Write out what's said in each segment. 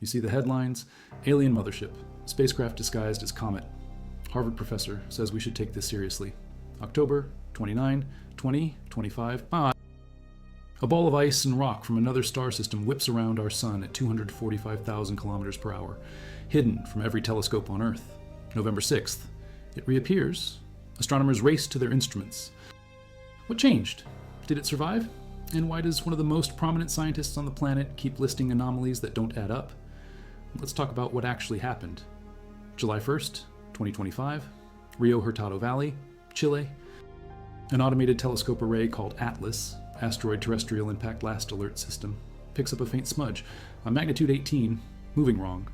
You see the headlines: alien mothership, spacecraft disguised as comet. Harvard professor says we should take this seriously. October 29, 2025. Bye. A ball of ice and rock from another star system whips around our sun at 245,000 kilometers per hour, hidden from every telescope on Earth. November 6th. It reappears. Astronomers race to their instruments. What changed? Did it survive? And why does one of the most prominent scientists on the planet keep listing anomalies that don't add up? Let's talk about what actually happened. July 1st, 2025, Rio Hurtado Valley, Chile. An automated telescope array called ATLAS, Asteroid Terrestrial Impact Last Alert System, picks up a faint smudge, a magnitude 18, moving wrong.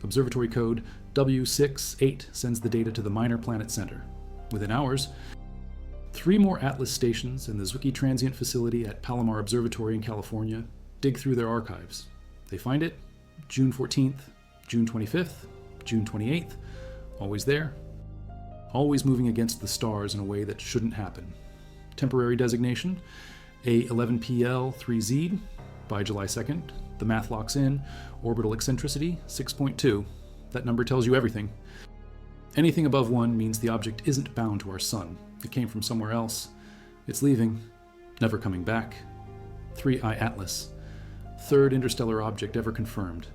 Observatory code W68 sends the data to the Minor Planet Center. Within hours, 3 more ATLAS stations and the Zwicky Transient Facility at Palomar Observatory in California dig through their archives. They find it June 14th, June 25th, June 28th, always there, always moving against the stars in a way that shouldn't happen. Temporary designation, A11PL3Z. By July 2nd, the math locks in, orbital eccentricity, 6.2. That number tells you everything. Anything above 1 means the object isn't bound to our sun. It came from somewhere else. It's leaving, never coming back. 3I Atlas, third interstellar object ever confirmed.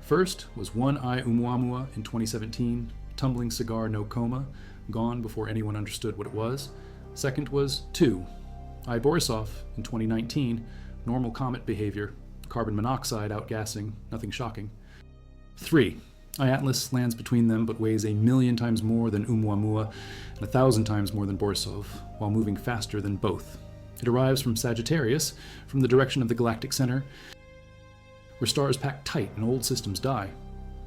First was 1I Oumuamua in 2017, tumbling cigar no coma, gone before anyone understood what it was. Second was 2I Borisov in 2019, normal comet behavior, carbon monoxide outgassing, nothing shocking. 3I Atlas lands between them but weighs 1,000,000 times more than Oumuamua and 1,000 times more than Borisov, while moving faster than both. It arrives from Sagittarius, from the direction of the galactic center, where stars pack tight and old systems die.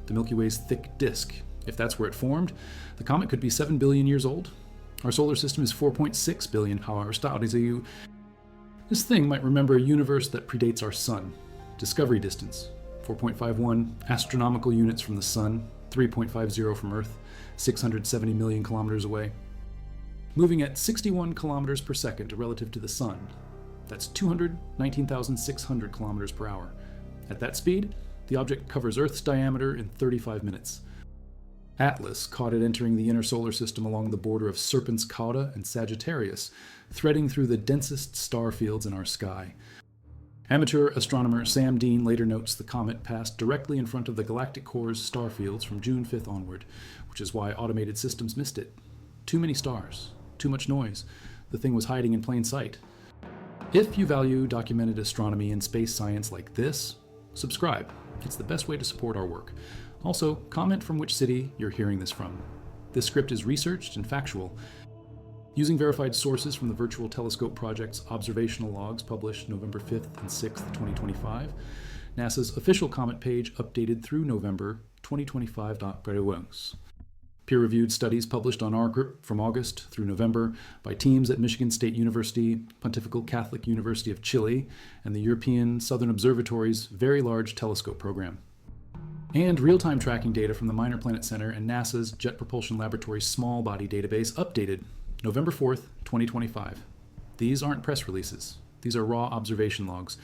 The Milky Way's thick disk. If that's where it formed, the comet could be 7 billion years old. Our solar system is 4.6 billion Aristoteles. This thing might remember a universe that predates our sun. Discovery distance, 4.51 astronomical units from the sun, 3.50 from Earth, 670 million kilometers away. Moving at 61 kilometers per second relative to the sun. That's 219,600 kilometers per hour. At that speed, the object covers Earth's diameter in 35 minutes. Atlas caught it entering the inner solar system along the border of Serpens Cauda and Sagittarius, threading through the densest star fields in our sky. Amateur astronomer Sam Dean later notes the comet passed directly in front of the galactic core's star fields from June 5th onward, which is why automated systems missed it. Too many stars, too much noise. The thing was hiding in plain sight. If you value documented astronomy and space science like this, subscribe. It's the best way to support our work. Also, comment from which city you're hearing this from. This script is researched and factual. Using verified sources from the Virtual Telescope Project's observational logs published November 5th and 6th, 2025, NASA's official comet page updated through November 2025. Peer-reviewed studies published on our group from August through November by teams at Michigan State University, Pontifical Catholic University of Chile, and the European Southern Observatory's Very Large Telescope program. And real-time tracking data from the Minor Planet Center and NASA's Jet Propulsion Laboratory's Small Body Database updated November 4th, 2025. These aren't press releases. These are raw observation logs,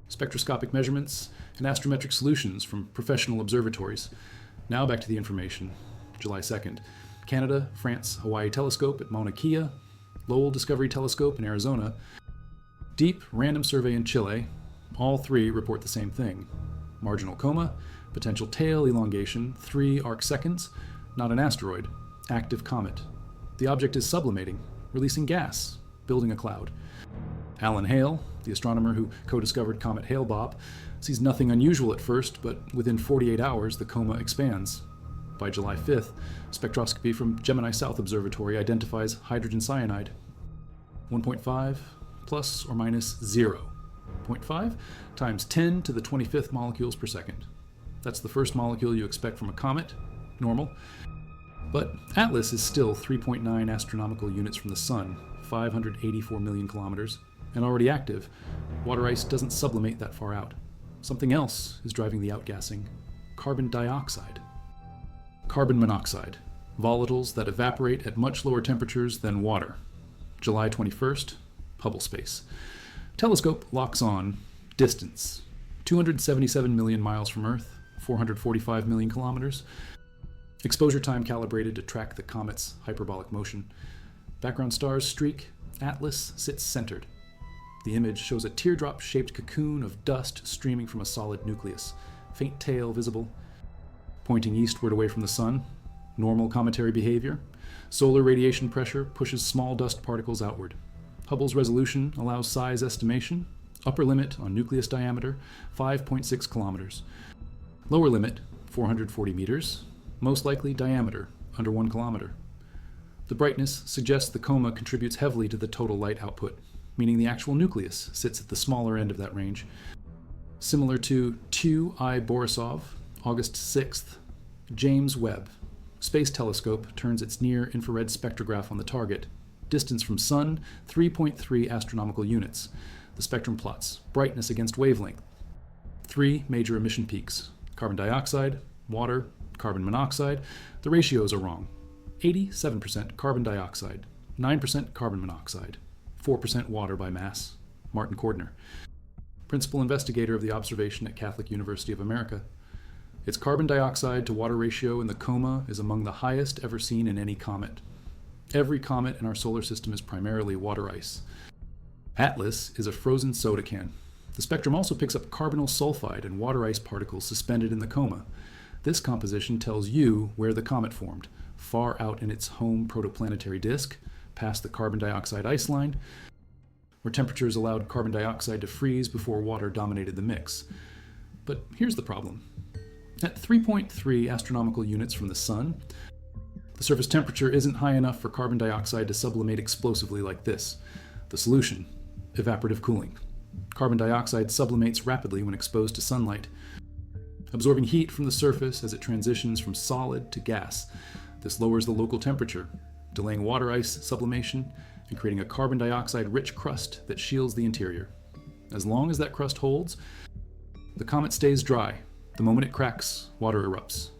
spectroscopic measurements, and astrometric solutions from professional observatories. Now back to the information. July 2nd, Canada, France, Hawaii Telescope at Mauna Kea, Lowell Discovery Telescope in Arizona, Deep Random Survey in Chile. All 3 report the same thing. Marginal coma, potential tail elongation, 3 arc seconds, not an asteroid, active comet. The object is sublimating, releasing gas, building a cloud. Alan Hale, the astronomer who co-discovered Comet Hale-Bopp, sees nothing unusual at first, but within 48 hours the coma expands. By July 5th, spectroscopy from Gemini South Observatory identifies hydrogen cyanide. 1.5 plus or minus 0. 0.5 times 10 to the 25th molecules per second. That's the first molecule you expect from a comet, normal. But Atlas is still 3.9 astronomical units from the sun, 584 million kilometers, and already active. Water ice doesn't sublimate that far out. Something else is driving the outgassing: carbon dioxide. Carbon monoxide, volatiles that evaporate at much lower temperatures than water. July 21st, Hubble space. Telescope locks on, distance, 277 million miles from Earth, 445 million kilometers. Exposure time calibrated to track the comet's hyperbolic motion. Background stars streak. Atlas sits centered. The image shows a teardrop-shaped cocoon of dust streaming from a solid nucleus. Faint tail visible, pointing eastward away from the sun. Normal cometary behavior. Solar radiation pressure pushes small dust particles outward. Hubble's resolution allows size estimation. Upper limit on nucleus diameter, 5.6 kilometers. Lower limit, 440 meters. Most likely diameter, under 1 kilometer. The brightness suggests the coma contributes heavily to the total light output, meaning the actual nucleus sits at the smaller end of that range. Similar to 2I Borisov, August 6th, James Webb Space Telescope turns its near-infrared spectrograph on the target. Distance from Sun, 3.3 astronomical units. The spectrum plots brightness against wavelength. 3 major emission peaks: carbon dioxide, water, carbon monoxide. The ratios are wrong. 87% carbon dioxide, 9% carbon monoxide, 4% water by mass. Martin Cordner, principal investigator of the observation at Catholic University of America. Its carbon dioxide to water ratio in the coma is among the highest ever seen in any comet. Every comet in our solar system is primarily water ice. Atlas is a frozen soda can. The spectrum also picks up carbonyl sulfide and water ice particles suspended in the coma. This composition tells you where the comet formed, far out in its home protoplanetary disk, past the carbon dioxide ice line, where temperatures allowed carbon dioxide to freeze before water dominated the mix. But here's the problem. At 3.3 astronomical units from the Sun, the surface temperature isn't high enough for carbon dioxide to sublimate explosively like this. The solution: evaporative cooling. Carbon dioxide sublimates rapidly when exposed to sunlight, absorbing heat from the surface as it transitions from solid to gas. This lowers the local temperature, delaying water ice sublimation and creating a carbon dioxide-rich crust that shields the interior. As long as that crust holds, the comet stays dry. The moment it cracks, water erupts.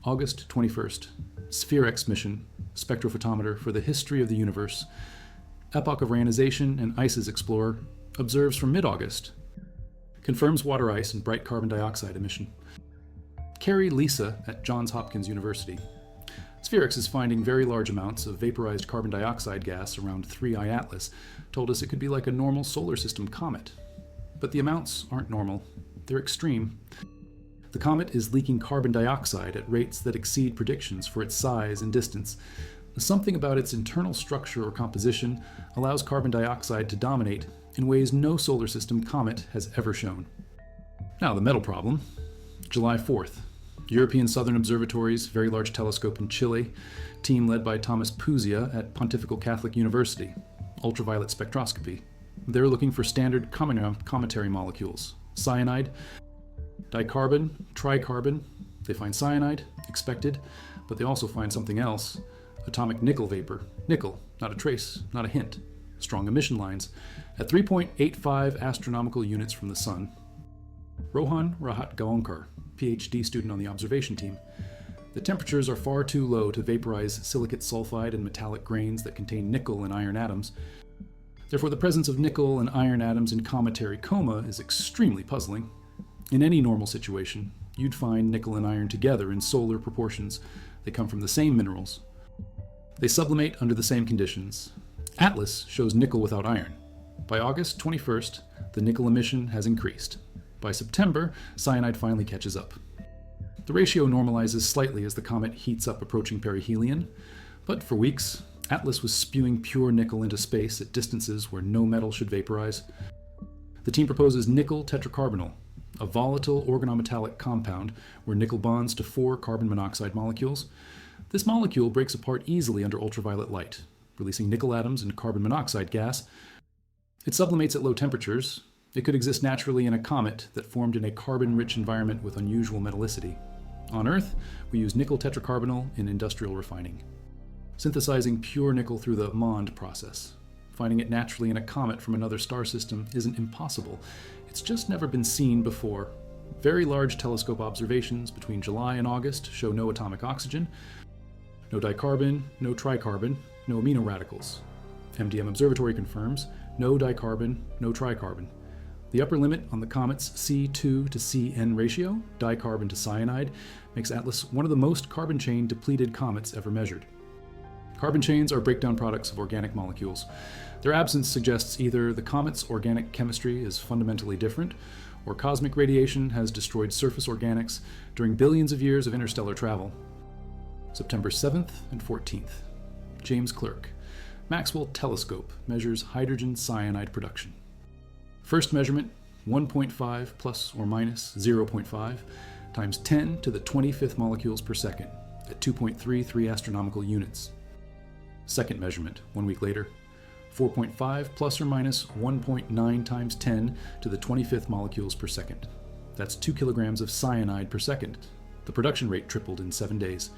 August 21st, Spherex mission, spectrophotometer for the history of the universe. Epoch of ionization and ICES Explorer observes from mid-August. Confirms water ice and bright carbon dioxide emission. Carrie Lisa at Johns Hopkins University. Spherex is finding very large amounts of vaporized carbon dioxide gas around 3I Atlas. Told us it could be like a normal solar system comet. But the amounts aren't normal. They're extreme. The comet is leaking carbon dioxide at rates that exceed predictions for its size and distance. Something about its internal structure or composition allows carbon dioxide to dominate in ways no solar system comet has ever shown. Now, the metal problem. July 4th. European Southern Observatory's Very Large Telescope in Chile, team led by Thomas Puzia at Pontifical Catholic University. Ultraviolet spectroscopy. They're looking for standard cometary molecules. Cyanide, dicarbon, tricarbon. They find cyanide, expected, but they also find something else. Atomic nickel vapor. Nickel, not a trace, not a hint. Strong emission lines at 3.85 astronomical units from the Sun. Rohan Rahat-Gaonkar, PhD student on the observation team. The temperatures are far too low to vaporize silicate sulfide and metallic grains that contain nickel and iron atoms. Therefore, the presence of nickel and iron atoms in cometary coma is extremely puzzling. In any normal situation, you'd find nickel and iron together in solar proportions. They come from the same minerals. They sublimate under the same conditions. Atlas shows nickel without iron. By August 21st, the nickel emission has increased. By September, cyanide finally catches up. The ratio normalizes slightly as the comet heats up approaching perihelion, but for weeks, Atlas was spewing pure nickel into space at distances where no metal should vaporize. The team proposes nickel tetracarbonyl, a volatile organometallic compound where nickel bonds to 4 carbon monoxide molecules. This molecule breaks apart easily under ultraviolet light, releasing nickel atoms and carbon monoxide gas. It sublimates at low temperatures. It could exist naturally in a comet that formed in a carbon-rich environment with unusual metallicity. On Earth, we use nickel tetracarbonyl in industrial refining, synthesizing pure nickel through the Mond process. Finding it naturally in a comet from another star system isn't impossible. It's just never been seen before. Very large telescope observations between July and August show no atomic oxygen, no dicarbon, no tricarbon, no amino radicals. MDM Observatory confirms no dicarbon, no tricarbon. The upper limit on the comet's C2 to Cn ratio, dicarbon to cyanide, makes Atlas one of the most carbon chain depleted comets ever measured. Carbon chains are breakdown products of organic molecules. Their absence suggests either the comet's organic chemistry is fundamentally different, or cosmic radiation has destroyed surface organics during billions of years of interstellar travel. September 7th and 14th. James Clerk. Maxwell telescope measures hydrogen cyanide production. First measurement, 1.5 plus or minus 0.5 times 10 to the 25th molecules per second at 2.33 astronomical units. Second measurement, 1 week later, 4.5 plus or minus 1.9 times 10 to the 25th molecules per second. That's 2 kilograms of cyanide per second. The production rate tripled in 7 days.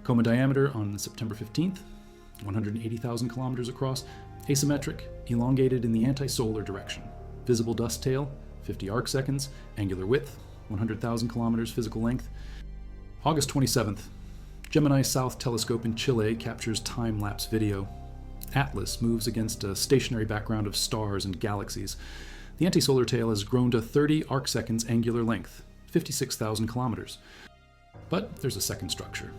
Coma diameter on September 15th, 180,000 kilometers across, asymmetric, elongated in the anti-solar direction. Visible dust tail, 50 arc seconds, angular width, 100,000 kilometers physical length. August 27th, Gemini South Telescope in Chile captures time-lapse video. Atlas moves against a stationary background of stars and galaxies. The anti-solar tail has grown to 30 arc seconds angular length, 56,000 kilometers. But there's a second structure.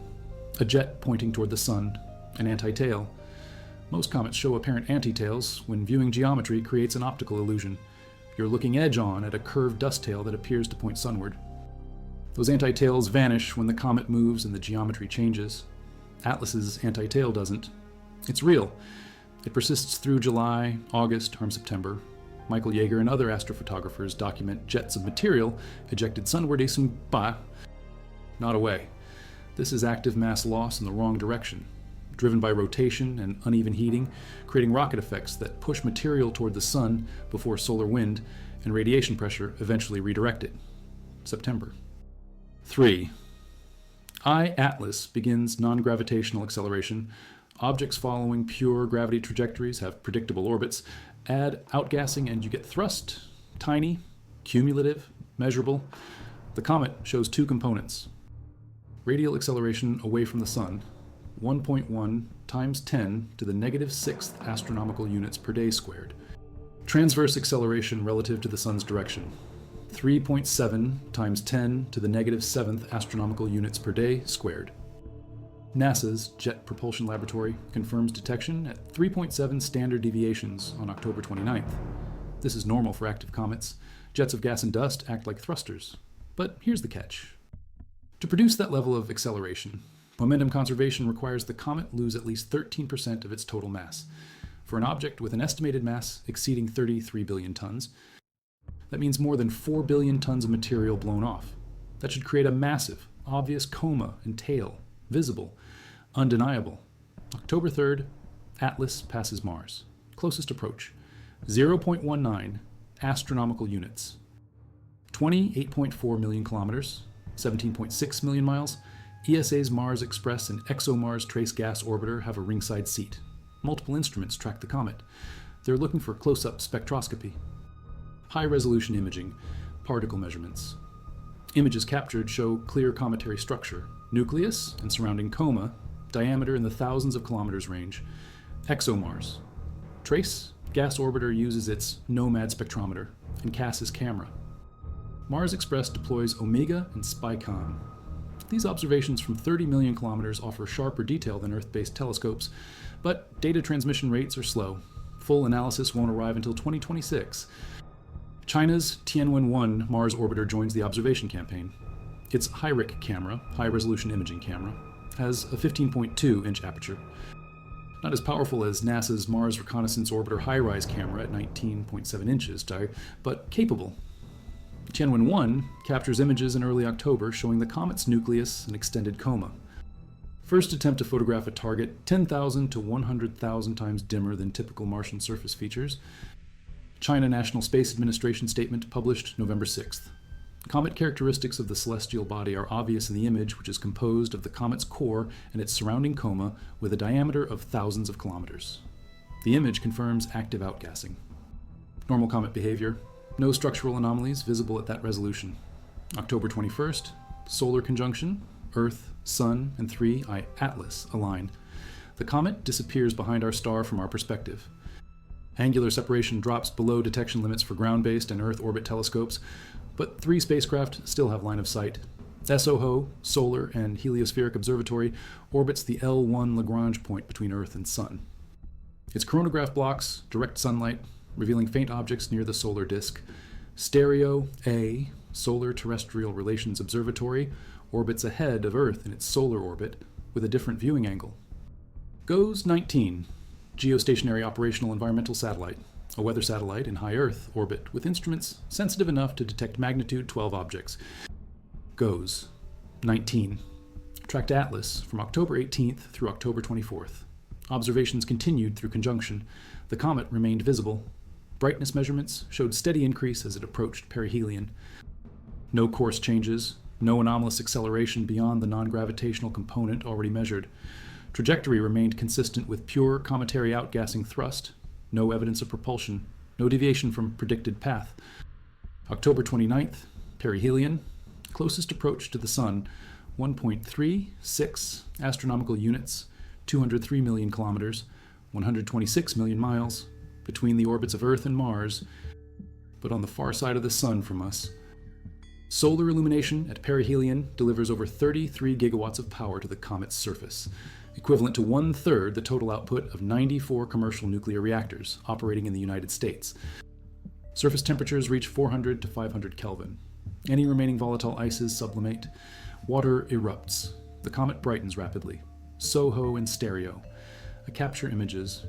A jet pointing toward the sun, an anti-tail. Most comets show apparent anti-tails when viewing geometry creates an optical illusion. You're looking edge-on at a curved dust tail that appears to point sunward. Those anti-tails vanish when the comet moves and the geometry changes. Atlas's anti-tail doesn't. It's real. It persists through July, August, or September. Michael Yeager and other astrophotographers document jets of material ejected sunward not away. This is active mass loss in the wrong direction, driven by rotation and uneven heating, creating rocket effects that push material toward the sun before solar wind and radiation pressure eventually redirect it. September. 3. I-Atlas begins non-gravitational acceleration. Objects following pure gravity trajectories have predictable orbits. Add outgassing and you get thrust, tiny, cumulative, measurable. The comet shows 2 components. Radial acceleration away from the sun, 1.1 times 10 to the negative 6th astronomical units per day squared. Transverse acceleration relative to the sun's direction, 3.7 times 10 to the negative 7th astronomical units per day squared. NASA's Jet Propulsion Laboratory confirms detection at 3.7 standard deviations on October 29th. This is normal for active comets. Jets of gas and dust act like thrusters. But here's the catch. To produce that level of acceleration, momentum conservation requires the comet lose at least 13% of its total mass. For an object with an estimated mass exceeding 33 billion tons, that means more than 4 billion tons of material blown off. That should create a massive, obvious coma and tail, visible, undeniable. October 3rd, Atlas passes Mars. Closest approach, 0.19 astronomical units. 28.4 million kilometers, 17.6 million miles. ESA's Mars Express and ExoMars Trace Gas Orbiter have a ringside seat. Multiple instruments track the comet. They're looking for close-up spectroscopy. High-resolution imaging, particle measurements. Images captured show clear cometary structure, nucleus and surrounding coma, diameter in the thousands of kilometers range. ExoMars. Trace Gas Orbiter uses its Nomad spectrometer and CAS's camera. Mars Express deploys Omega and SpyCon. These observations from 30 million kilometers offer sharper detail than Earth-based telescopes, but data transmission rates are slow. Full analysis won't arrive until 2026. China's Tianwen-1 Mars orbiter joins the observation campaign. Its HIRIC camera, high-resolution imaging camera, has a 15.2-inch aperture. Not as powerful as NASA's Mars Reconnaissance Orbiter HiRISE camera at 19.7 inches, but capable. Tianwen-1 captures images in early October showing the comet's nucleus and extended coma. First attempt to photograph a target 10,000 to 100,000 times dimmer than typical Martian surface features. China National Space Administration statement published November 6th. Comet characteristics of the celestial body are obvious in the image, which is composed of the comet's core and its surrounding coma with a diameter of thousands of kilometers. The image confirms active outgassing. Normal comet behavior. No structural anomalies visible at that resolution. October 21st, solar conjunction, Earth, Sun, and 3I Atlas align. The comet disappears behind our star from our perspective. Angular separation drops below detection limits for ground-based and Earth orbit telescopes, but 3 spacecraft still have line of sight. SOHO, Solar and Heliospheric Observatory, orbits the L1 Lagrange point between Earth and Sun. Its coronagraph blocks direct sunlight, revealing faint objects near the solar disk. Stereo A, Solar Terrestrial Relations Observatory, orbits ahead of Earth in its solar orbit with a different viewing angle. GOES 19, Geostationary Operational Environmental Satellite, a weather satellite in high Earth orbit with instruments sensitive enough to detect magnitude 12 objects. GOES 19, tracked Atlas from October 18th through October 24th. Observations continued through conjunction. The comet remained visible. Brightness measurements showed steady increase as it approached perihelion. No course changes, no anomalous acceleration beyond the non-gravitational component already measured. Trajectory remained consistent with pure cometary outgassing thrust, no evidence of propulsion, no deviation from predicted path. October 29th, perihelion, closest approach to the Sun, 1.36 astronomical units, 203 million kilometers, 126 million miles, between the orbits of Earth and Mars, but on the far side of the Sun from us. Solar illumination at perihelion delivers over 33 gigawatts of power to the comet's surface, equivalent to 1/3 the total output of 94 commercial nuclear reactors operating in the United States. Surface temperatures reach 400 to 500 Kelvin. Any remaining volatile ices sublimate. Water erupts. The comet brightens rapidly. SOHO in stereo. Capture images.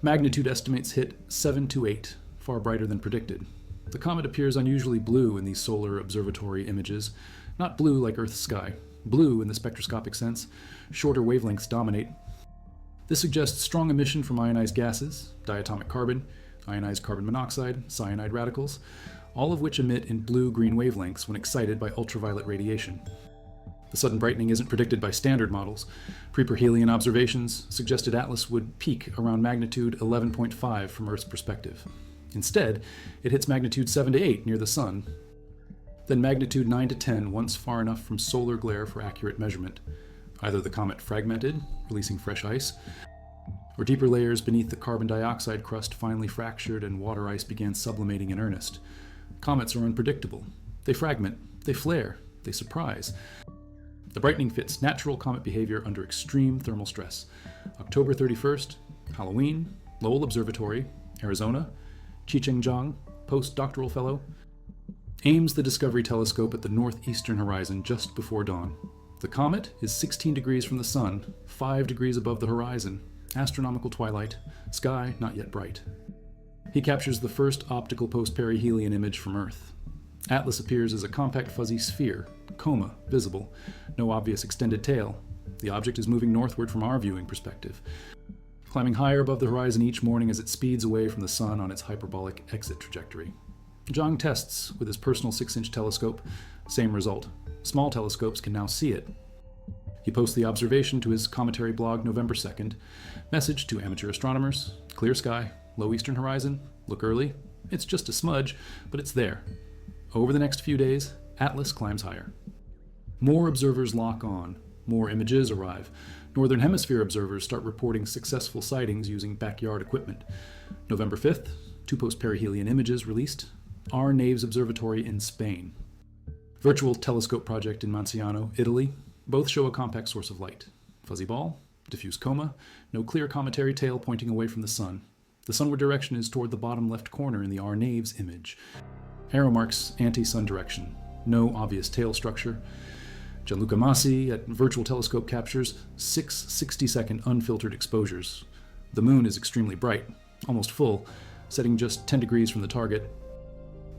Magnitude estimates hit 7 to 8, far brighter than predicted. The comet appears unusually blue in these solar observatory images, not blue like Earth's sky, blue in the spectroscopic sense. Shorter wavelengths dominate. This suggests strong emission from ionized gases, diatomic carbon, ionized carbon monoxide, cyanide radicals, all of which emit in blue-green wavelengths when excited by ultraviolet radiation. The sudden brightening isn't predicted by standard models. Pre-perihelion observations suggested Atlas would peak around magnitude 11.5 from Earth's perspective. Instead, it hits magnitude 7 to 8 near the Sun, then magnitude 9 to 10 once far enough from solar glare for accurate measurement. Either the comet fragmented, releasing fresh ice, or deeper layers beneath the carbon dioxide crust finally fractured and water ice began sublimating in earnest. Comets are unpredictable. They fragment, they flare, they surprise. The brightening fits natural comet behavior under extreme thermal stress. October 31st, Halloween, Lowell Observatory, Arizona, Chicheng-Jiang, postdoctoral fellow, aims the Discovery telescope at the northeastern horizon just before dawn. The comet is 16 degrees from the Sun, 5 degrees above the horizon, astronomical twilight, sky not yet bright. He captures the first optical post-perihelion image from Earth. Atlas appears as a compact fuzzy sphere, coma, visible, no obvious extended tail. The object is moving northward from our viewing perspective, climbing higher above the horizon each morning as it speeds away from the Sun on its hyperbolic exit trajectory. Jiang tests with his personal 6-inch telescope. Same result. Small telescopes can now see it. He posts the observation to his commentary blog November 2nd. Message to amateur astronomers: clear sky, low eastern horizon, look early. It's just a smudge, but it's there. Over the next few days, Atlas climbs higher. More observers lock on. More images arrive. Northern Hemisphere observers start reporting successful sightings using backyard equipment. November 5th, 2 post-perihelion images released. Our Naves Observatory in Spain. Virtual telescope project in Manciano, Italy. Both show a compact source of light. Fuzzy ball, diffuse coma, no clear cometary tail pointing away from the Sun. The sunward direction is toward the bottom left corner in the R Naves image. Arrow marks anti-sun direction. No obvious tail structure. Gianluca Massi at Virtual Telescope captures 6 60-second unfiltered exposures. The moon is extremely bright, almost full, setting just 10 degrees from the target.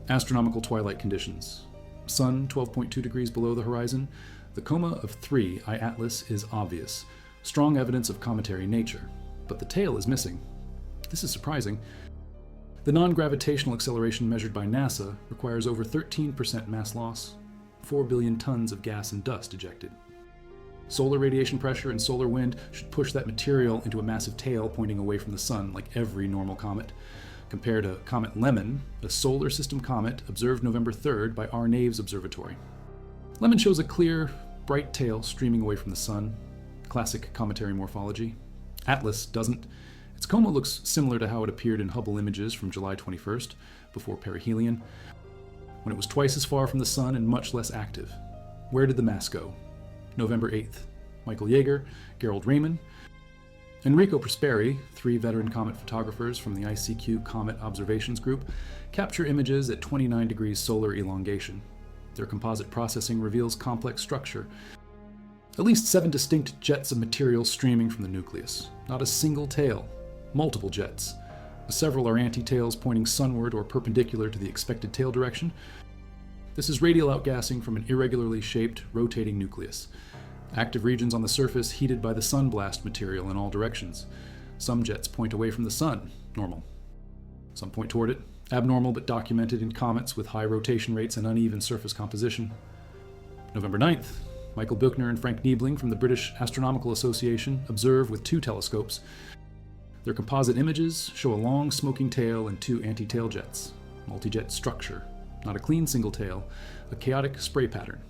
Astronomical twilight conditions. Sun 12.2 degrees below the horizon. The coma of 3 I-Atlas is obvious. Strong evidence of cometary nature. But the tail is missing. This is surprising. The non-gravitational acceleration measured by NASA requires over 13% mass loss, 4 billion tons of gas and dust ejected. Solar radiation pressure and solar wind should push that material into a massive tail pointing away from the Sun like every normal comet. Compared to Comet Lemon, a solar system comet observed November 3rd by our Naves Observatory. Lemon shows a clear, bright tail streaming away from the Sun. Classic cometary morphology. Atlas doesn't. Its Its coma looks similar to how it appeared in Hubble images from July 21st, before perihelion, when it was twice as far from the Sun and much less active. Where did the mass go? November 8th. Michael Yeager, Gerald Raymond, Enrico Prosperi, 3 veteran comet photographers from the ICQ Comet Observations Group, capture images at 29 degrees solar elongation. Their composite processing reveals complex structure. At least 7 distinct jets of material streaming from the nucleus. Not a single tail. Multiple jets. Several are anti-tails pointing sunward or perpendicular to the expected tail direction. This is radial outgassing from an irregularly shaped, rotating nucleus. Active regions on the surface heated by the sunblast material in all directions. Some jets point away from the sun, normal. Some point toward it, abnormal but documented in comets with high rotation rates and uneven surface composition. November 9th, Michael Buchner and Frank Niebling from the British Astronomical Association observe with 2 telescopes. Their composite images show a long smoking tail and 2 anti-tail jets. Multi-jet structure, not a clean single tail, a chaotic spray pattern.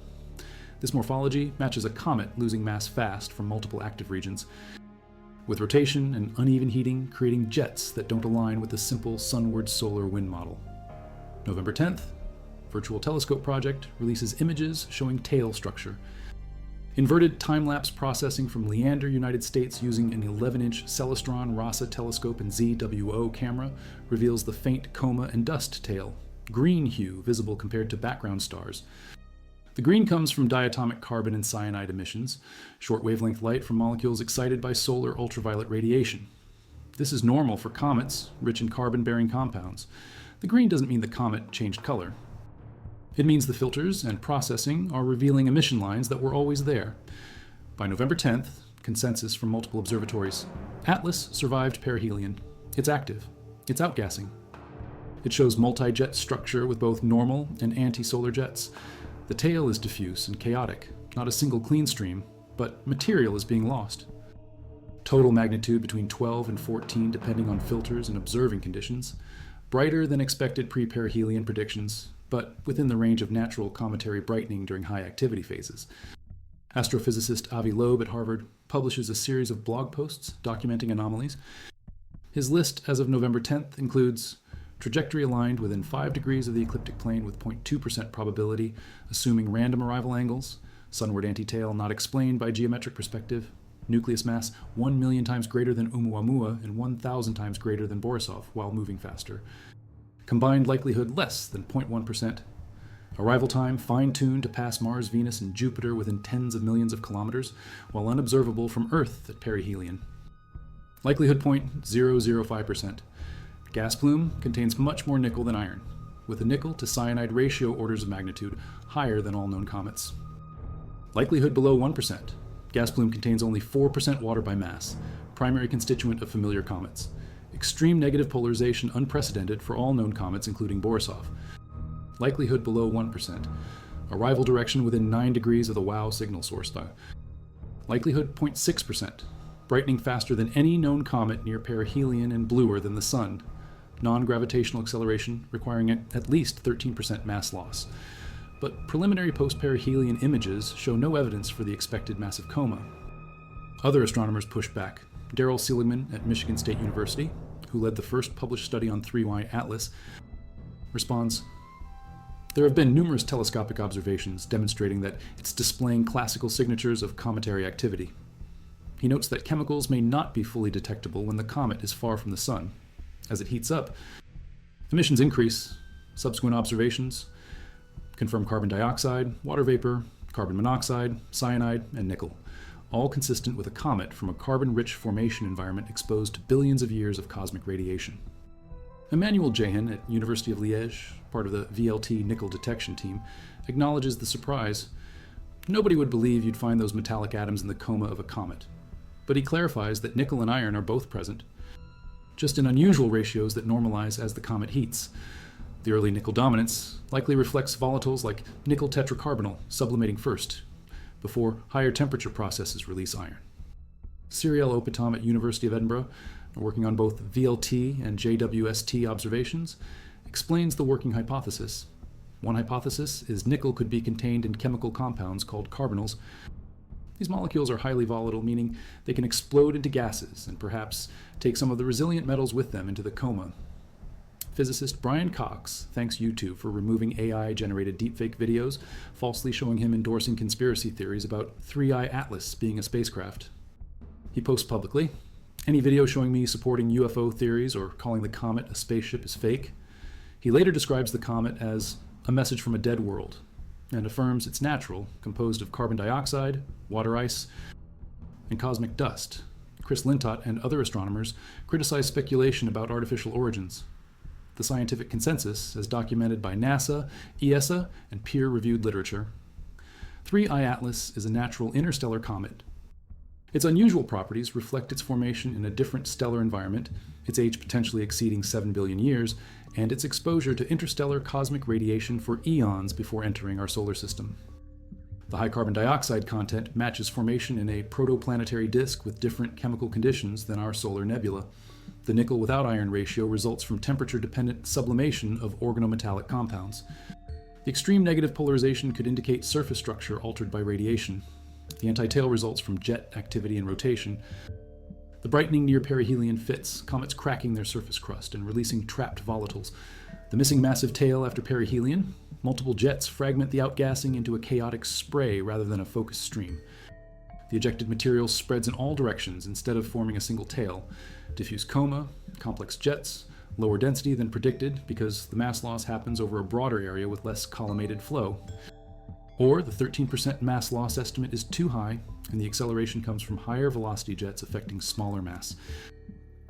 This morphology matches a comet losing mass fast from multiple active regions, with rotation and uneven heating creating jets that don't align with the simple sunward solar wind model. November 10th, Virtual Telescope Project releases images showing tail structure. Inverted time-lapse processing from Leander, United States using an 11-inch Celestron Rasa telescope and ZWO camera reveals the faint coma and dust tail, green hue visible compared to background stars. The green comes from diatomic carbon and cyanide emissions, short wavelength light from molecules excited by solar ultraviolet radiation. This is normal for comets, rich in carbon-bearing compounds. The green doesn't mean the comet changed color. It means the filters and processing are revealing emission lines that were always there. By November 10th, consensus from multiple observatories, Atlas survived perihelion. It's active. It's outgassing. It shows multi-jet structure with both normal and anti-solar jets. The tail is diffuse and chaotic, not a single clean stream, but material is being lost. Total magnitude between 12 and 14 depending on filters and observing conditions. Brighter than expected pre-perihelion predictions, but within the range of natural cometary brightening during high activity phases. Astrophysicist Avi Loeb at Harvard publishes a series of blog posts documenting anomalies. His list as of November 10th includes trajectory aligned within 5 degrees of the ecliptic plane with 0.2% probability, assuming random arrival angles, sunward anti-tail not explained by geometric perspective, nucleus mass 1 million times greater than Oumuamua and 1,000 times greater than Borisov while moving faster, combined likelihood less than 0.1%, arrival time fine-tuned to pass Mars, Venus, and Jupiter within tens of millions of kilometers, while unobservable from Earth at perihelion, likelihood 0.005%. Gas plume contains much more nickel than iron, with a nickel to cyanide ratio orders of magnitude higher than all known comets. Likelihood below 1%. Gas plume contains only 4% water by mass, primary constituent of familiar comets. Extreme negative polarization unprecedented for all known comets including Borisov. Likelihood below 1%. Arrival direction within 9 degrees of the WOW signal source. Likelihood 0.6%. Brightening faster than any known comet near perihelion and bluer than the Sun. Non-gravitational acceleration requiring at least 13% mass loss. But preliminary post-perihelion images show no evidence for the expected massive coma. Other astronomers pushed back. Daryl Seligman at Michigan State University, who led the first published study on 3Y Atlas, responds, "There have been numerous telescopic observations demonstrating that it's displaying classical signatures of cometary activity." He notes that chemicals may not be fully detectable when the comet is far from the Sun. As it heats up, emissions increase. Subsequent observations confirm carbon dioxide, water vapor, carbon monoxide, cyanide, and nickel, all consistent with a comet from a carbon-rich formation environment exposed to billions of years of cosmic radiation. Emmanuel Jahan at University of Liège, part of the VLT nickel detection team, acknowledges the surprise. Nobody would believe you'd find those metallic atoms in the coma of a comet. But he clarifies that nickel and iron are both present, just in unusual ratios that normalize as the comet heats. The early nickel dominance likely reflects volatiles like nickel tetracarbonyl sublimating first, before higher temperature processes release iron. Cyrielle Opitom at University of Edinburgh, working on both VLT and JWST observations, explains the working hypothesis. One hypothesis is nickel could be contained in chemical compounds called carbonyls. These molecules are highly volatile, meaning they can explode into gases and perhaps take some of the resilient metals with them into the coma. Physicist Brian Cox thanks YouTube for removing AI-generated deepfake videos, falsely showing him endorsing conspiracy theories about 3I Atlas being a spacecraft. He posts publicly, "Any video showing me supporting UFO theories or calling the comet a spaceship is fake." He later describes the comet as a message from a dead world, and affirms it's natural, composed of carbon dioxide, water ice, and cosmic dust. Chris Lintott and other astronomers criticize speculation about artificial origins. The scientific consensus, as documented by NASA, ESA, and peer-reviewed literature. 3I Atlas is a natural interstellar comet. Its unusual properties reflect its formation in a different stellar environment, its age potentially exceeding 7 billion years, and its exposure to interstellar cosmic radiation for eons before entering our solar system. The high carbon dioxide content matches formation in a protoplanetary disk with different chemical conditions than our solar nebula. The nickel without iron ratio results from temperature-dependent sublimation of organometallic compounds. The extreme negative polarization could indicate surface structure altered by radiation. The anti-tail results from jet activity and rotation. The brightening near perihelion fits, comets cracking their surface crust and releasing trapped volatiles. The missing massive tail after perihelion. Multiple jets fragment the outgassing into a chaotic spray rather than a focused stream. The ejected material spreads in all directions instead of forming a single tail. Diffuse coma, complex jets, lower density than predicted because the mass loss happens over a broader area with less collimated flow. Or the 13% mass loss estimate is too high, and the acceleration comes from higher velocity jets affecting smaller mass.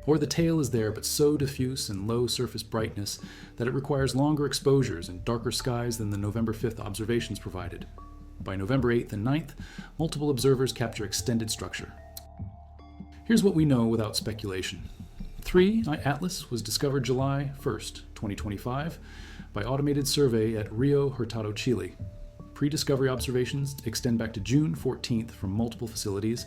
Or the tail is there but so diffuse and low surface brightness that it requires longer exposures and darker skies than the November 5th observations provided. By November 8th and 9th, multiple observers capture extended structure. Here's what we know without speculation. 3I Atlas was discovered July 1st, 2025, by automated survey at Rio Hurtado, Chile. Pre-discovery observations extend back to June 14th from multiple facilities.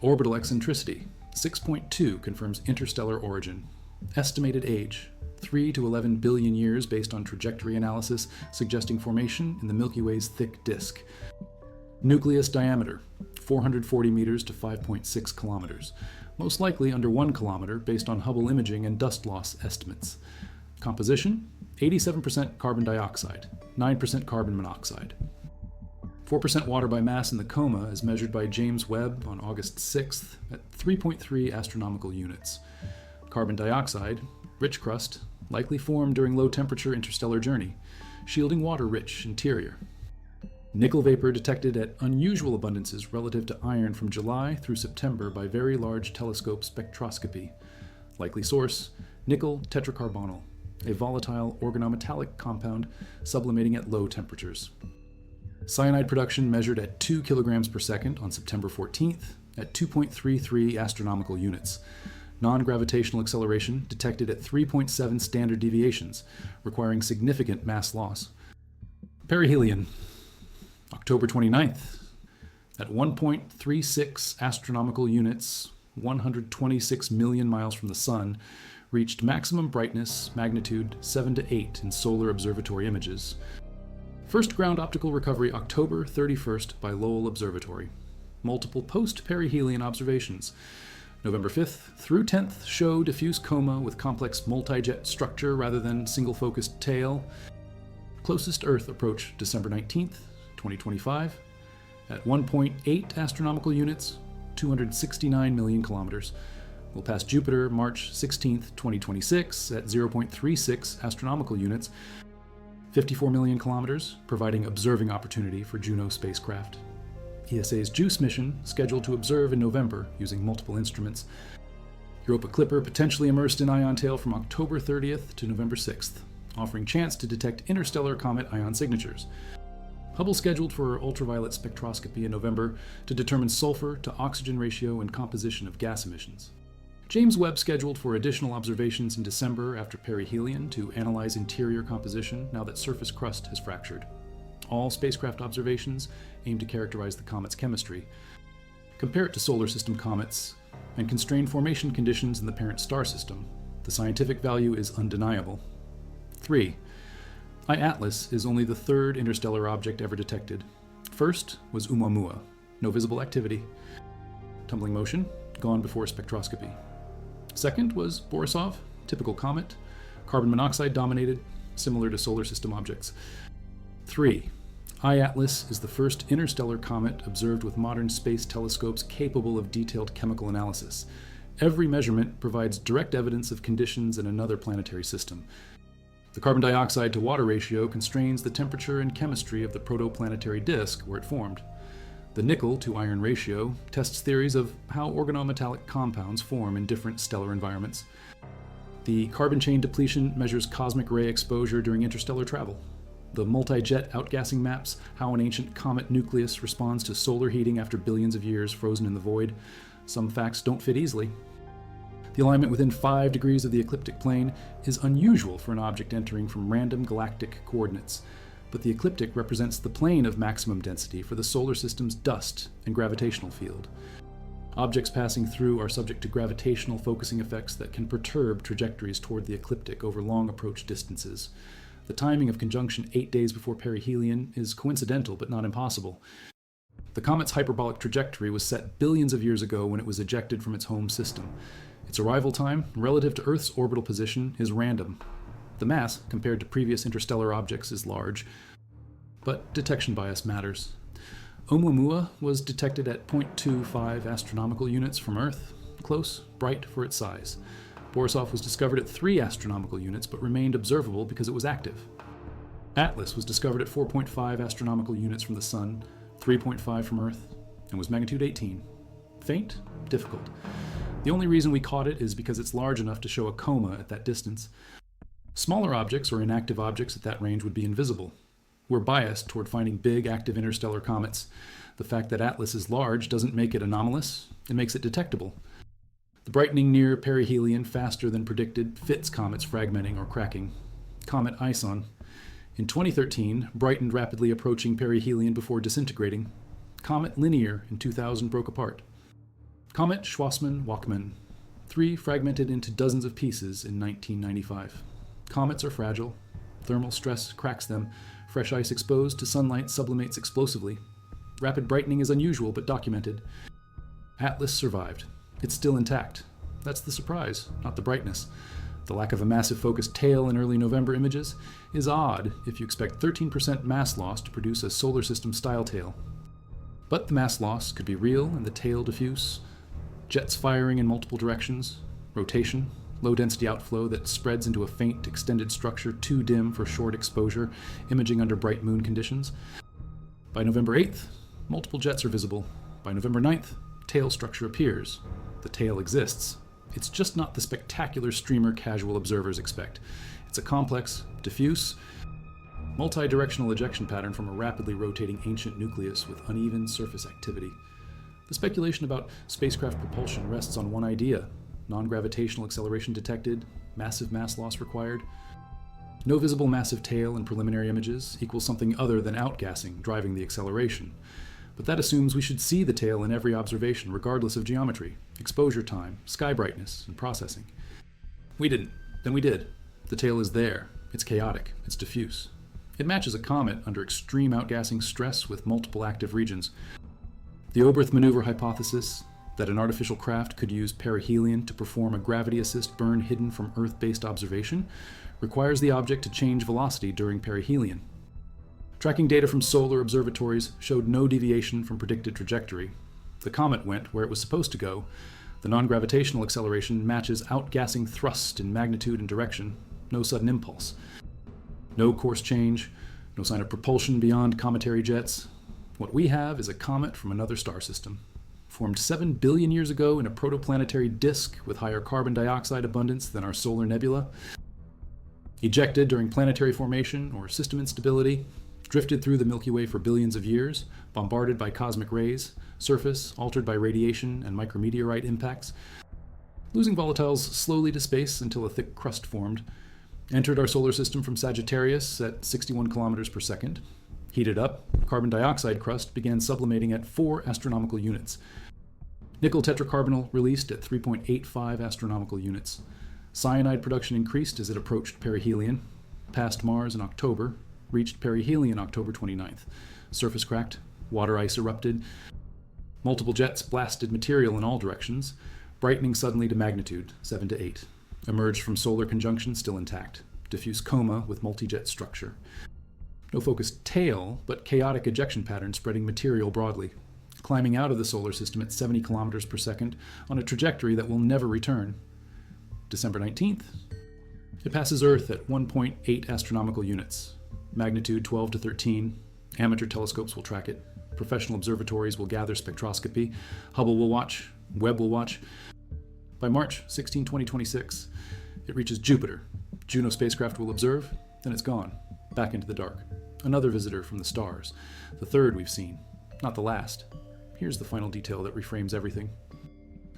Orbital eccentricity, 6.2, confirms interstellar origin. Estimated age, 3 to 11 billion years based on trajectory analysis suggesting formation in the Milky Way's thick disk. Nucleus diameter, 440 meters to 5.6 kilometers, most likely under 1 kilometer based on Hubble imaging and dust loss estimates. Composition, 87% carbon dioxide, 9% carbon monoxide. 4% water by mass in the coma as measured by James Webb on August 6th at 3.3 astronomical units. Carbon dioxide, rich crust, likely formed during low-temperature interstellar journey, shielding water-rich interior. Nickel vapor detected at unusual abundances relative to iron from July through September by very large telescope spectroscopy. Likely source, nickel tetracarbonyl, a volatile organometallic compound sublimating at low temperatures. Cyanide production measured at 2 kilograms per second on September 14th at 2.33 astronomical units. Non-gravitational acceleration detected at 3.7 standard deviations, requiring significant mass loss. Perihelion, October 29th, at 1.36 astronomical units, 126 million miles from the Sun, reached maximum brightness, magnitude 7 to 8 in solar observatory images. First ground optical recovery October 31st by Lowell Observatory. Multiple post-perihelion observations. November 5th through 10th show diffuse coma with complex multi-jet structure rather than single-focused tail. Closest Earth approach December 19th, 2025, at 1.8 astronomical units, 269 million kilometers. Will pass Jupiter March 16th, 2026, at 0.36 astronomical units, 54 million kilometers, providing observing opportunity for Juno spacecraft. ESA's JUICE mission, scheduled to observe in November using multiple instruments. Europa Clipper potentially immersed in ion tail from October 30th to November 6th, offering chance to detect interstellar comet ion signatures. Hubble scheduled for ultraviolet spectroscopy in November to determine sulfur to oxygen ratio and composition of gas emissions. James Webb scheduled for additional observations in December after perihelion to analyze interior composition now that surface crust has fractured. All spacecraft observations aim to characterize the comet's chemistry, compare it to solar system comets, and constrain formation conditions in the parent star system. The scientific value is undeniable. 3. I Atlas is only the third interstellar object ever detected. First was Oumuamua, no visible activity. Tumbling motion, gone before spectroscopy. Second was Borisov, typical comet, carbon monoxide dominated, similar to solar system objects. 3. I-Atlas is the first interstellar comet observed with modern space telescopes capable of detailed chemical analysis. Every measurement provides direct evidence of conditions in another planetary system. The carbon dioxide to water ratio constrains the temperature and chemistry of the protoplanetary disk where it formed. The nickel to iron ratio tests theories of how organometallic compounds form in different stellar environments. The carbon chain depletion measures cosmic ray exposure during interstellar travel. The multi-jet outgassing maps how an ancient comet nucleus responds to solar heating after billions of years frozen in the void. Some facts don't fit easily. The alignment within 5 degrees of the ecliptic plane is unusual for an object entering from random galactic coordinates, but the ecliptic represents the plane of maximum density for the solar system's dust and gravitational field. Objects passing through are subject to gravitational focusing effects that can perturb trajectories toward the ecliptic over long approach distances. The timing of conjunction 8 days before perihelion is coincidental but not impossible. The comet's hyperbolic trajectory was set billions of years ago when it was ejected from its home system. Its arrival time, relative to Earth's orbital position, is random. The mass, compared to previous interstellar objects, is large, but detection bias matters. Oumuamua was detected at 0.25 astronomical units from Earth, close, bright for its size. Borisov was discovered at 3 astronomical units but remained observable because it was active. Atlas was discovered at 4.5 astronomical units from the Sun, 3.5 from Earth, and was magnitude 18. Faint? Difficult. The only reason we caught it is because it's large enough to show a coma at that distance. Smaller objects or inactive objects at that range would be invisible. We're biased toward finding big, active interstellar comets. The fact that Atlas is large doesn't make it anomalous, it makes it detectable. The brightening near perihelion faster than predicted fits comets fragmenting or cracking. Comet Ison, in 2013, brightened rapidly approaching perihelion before disintegrating. Comet Linear in 2000 broke apart. Comet Schwassmann-Wachmann, 3 fragmented into dozens of pieces in 1995. Comets are fragile. Thermal stress cracks them. Fresh ice exposed to sunlight sublimates explosively. Rapid brightening is unusual but documented. Atlas survived. It's still intact. That's the surprise, not the brightness. The lack of a massive focused tail in early November images is odd if you expect 13% mass loss to produce a solar system style tail. But the mass loss could be real and the tail diffuse. Jets firing in multiple directions, rotation, low-density outflow that spreads into a faint, extended structure too dim for short exposure, imaging under bright moon conditions. By November 8th, multiple jets are visible. By November 9th, tail structure appears. The tail exists. It's just not the spectacular streamer casual observers expect. It's a complex, diffuse, multi-directional ejection pattern from a rapidly rotating ancient nucleus with uneven surface activity. The speculation about spacecraft propulsion rests on one idea: non-gravitational acceleration detected, massive mass loss required. No visible massive tail in preliminary images equals something other than outgassing driving the acceleration. But that assumes we should see the tail in every observation, regardless of geometry, exposure time, sky brightness, and processing. We didn't. Then we did. The tail is there. It's chaotic. It's diffuse. It matches a comet under extreme outgassing stress with multiple active regions. The Oberth maneuver hypothesis, that an artificial craft could use perihelion to perform a gravity assist burn hidden from Earth-based observation, requires the object to change velocity during perihelion. Tracking data from solar observatories showed no deviation from predicted trajectory. The comet went where it was supposed to go. The non-gravitational acceleration matches outgassing thrust in magnitude and direction, no sudden impulse. No course change, no sign of propulsion beyond cometary jets. What we have is a comet from another star system, formed 7 billion years ago in a protoplanetary disk with higher carbon dioxide abundance than our solar nebula, ejected during planetary formation or system instability, drifted through the Milky Way for billions of years, bombarded by cosmic rays, surface altered by radiation and micrometeorite impacts, losing volatiles slowly to space until a thick crust formed, entered our solar system from Sagittarius at 61 kilometers per second, heated up, carbon dioxide crust began sublimating at 4 astronomical units. Nickel tetracarbonyl released at 3.85 astronomical units. Cyanide production increased as it approached perihelion, passed Mars in October, reached perihelion October 29th. Surface cracked, water ice erupted. Multiple jets blasted material in all directions, brightening suddenly to magnitude 7 to 8. Emerged from solar conjunction still intact. Diffuse coma with multi-jet structure. No focused tail, but chaotic ejection patterns spreading material broadly. Climbing out of the solar system at 70 kilometers per second on a trajectory that will never return. December 19th. It passes Earth at 1.8 astronomical units. Magnitude 12 to 13. Amateur telescopes will track it. Professional observatories will gather spectroscopy. Hubble will watch. Webb will watch. By March 16, 2026, it reaches Jupiter. Juno spacecraft will observe, then it's gone, back into the dark. Another visitor from the stars, the third we've seen, not the last. Here's the final detail that reframes everything.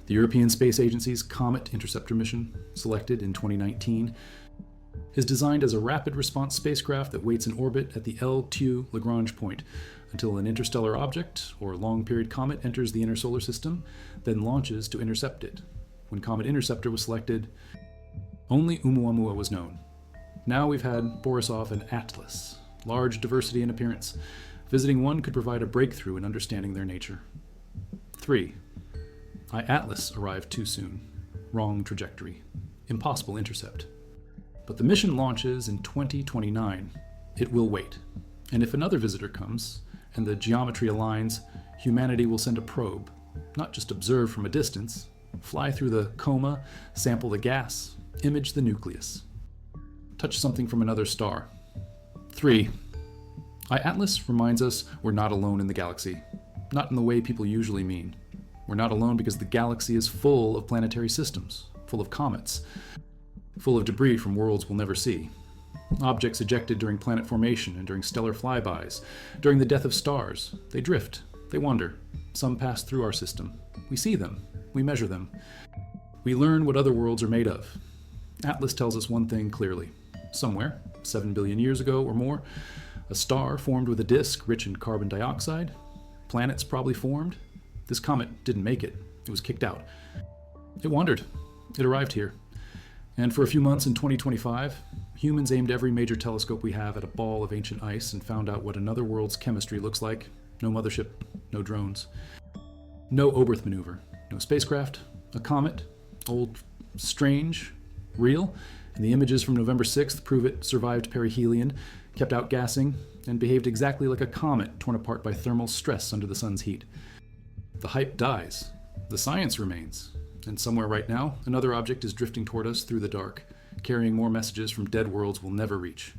The European Space Agency's Comet Interceptor mission, selected in 2019, is designed as a rapid response spacecraft that waits in orbit at the L2 Lagrange point until an interstellar object or long-period comet enters the inner solar system, then launches to intercept it. When Comet Interceptor was selected, only Oumuamua was known. Now we've had Borisov and Atlas, large diversity in appearance. Visiting one could provide a breakthrough in understanding their nature. 3. Atlas arrived too soon. Wrong trajectory. Impossible intercept. But the mission launches in 2029. It will wait. And if another visitor comes, and the geometry aligns, humanity will send a probe, not just observe from a distance, fly through the coma, sample the gas, image the nucleus. Touch something from another star. 3. Atlas reminds us we're not alone in the galaxy. Not in the way people usually mean. We're not alone because the galaxy is full of planetary systems, full of comets, full of debris from worlds we'll never see. Objects ejected during planet formation and during stellar flybys, during the death of stars. They drift, they wander. Some pass through our system. We see them, we measure them. We learn what other worlds are made of. Atlas tells us one thing clearly. Somewhere, 7 billion years ago or more, a star formed with a disk rich in carbon dioxide. Planets probably formed. This comet didn't make it. It was kicked out. It wandered. It arrived here. And for a few months in 2025, humans aimed every major telescope we have at a ball of ancient ice and found out what another world's chemistry looks like. No mothership, no drones. No Oberth maneuver. No spacecraft. A comet. Old, strange, real. And the images from November 6th prove it survived perihelion, kept outgassing, and behaved exactly like a comet torn apart by thermal stress under the sun's heat. The hype dies. The science remains. And somewhere right now, another object is drifting toward us through the dark, carrying more messages from dead worlds we'll never reach.